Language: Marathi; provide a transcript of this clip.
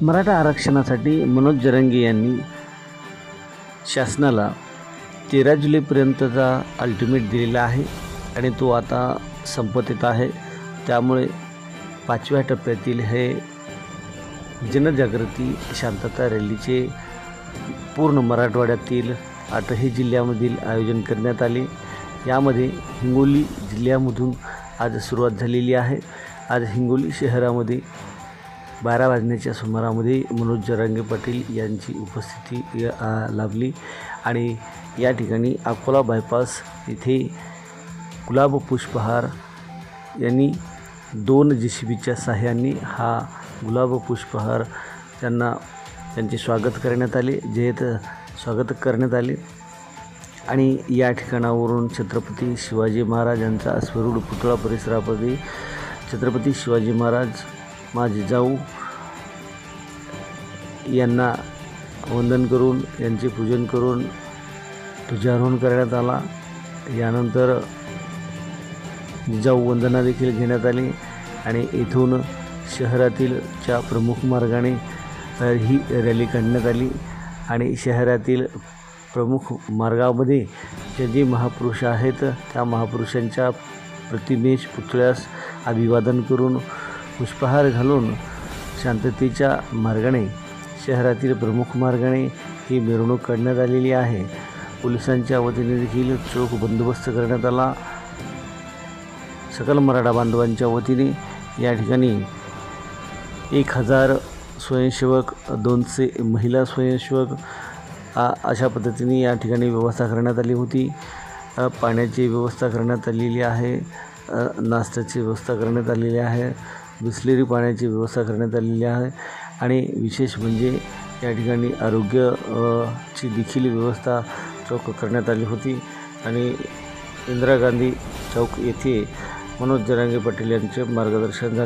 मराठा आरक्षणासाठी मनोज जरांगे यांनी शासनाला 13 जुलैपर्यंतचा अल्टिमेट दिलेला आहे आणि तो आता संपत येत आहे। त्यामुळे 5व्या टप्प्यातील हे जनजागृती शांतता रॅलीचे पूर्ण मराठवाड्यातील 8ही जिल्ह्यामधील आयोजन करण्यात आले। यामध्ये हिंगोली जिल्ह्यामधून आज सुरुवात झालेली आहे। आज हिंगोली शहरामध्ये 12 वाजण्याच्या सुमारामध्ये मनोज जरांगे पाटील यांची उपस्थिती लाभली आणि या ठिकाणी अकोला बायपास येथे गुलाब पुष्पहार यांनी 2 JCBच्या सहाय्याने हा गुलाब पुष्पहार त्यांचे स्वागत करण्यात आले, स्वागत करण्यात आले आणि या ठिकाणावरून छत्रपती शिवाजी महाराज यांचा अश्वरूढ पुतळा परिसरामध्ये छत्रपती शिवाजी महाराज जिजाऊ यांना वंदन करून यांचे पूजन करून ध्वजारोहण करण्यात आला। यानंतर जिजाऊ वंदना देखील घेण्यात आली आणि येथून शहरातील प्रमुख मार्गाने ही रॅली काढण्यात आली आणि शहरातील प्रमुख मार्गामध्ये जे महापुरुष आहेत त्या महापुरुषांच्या प्रतिमेस पुतळ्यास अभिवादन करून पुष्पहार घालून शांततेच्या मार्गाने शहरातील प्रमुख मार्गाने ही मिरवणूक काढण्यात आलेली आहे। पोलिसांच्या वतीने देखील चोख बंदोबस्त करण्यात आला। सकल मराठा बांधवांच्या वतीने या ठिकाणी 1000 स्वयंसेवक 200 महिला स्वयंसेवक अशा पद्धतीने या ठिकाणी व्यवस्था करण्यात आली होती। पाण्याची व्यवस्था करण्यात आलेली आहे, नाश्त्याची व्यवस्था करण्यात आलेली आहे, बिसलेरी पाण्याची व्यवस्था करण्यात आलेली आहे आणि विशेष म्हणजे या ठिकाणी आरोग्याची देखील व्यवस्था चोख करण्यात आली होती आणि इंदिरा गांधी चौक येथे मनोज जरांगे पाटील यांचे मार्गदर्शन झाले।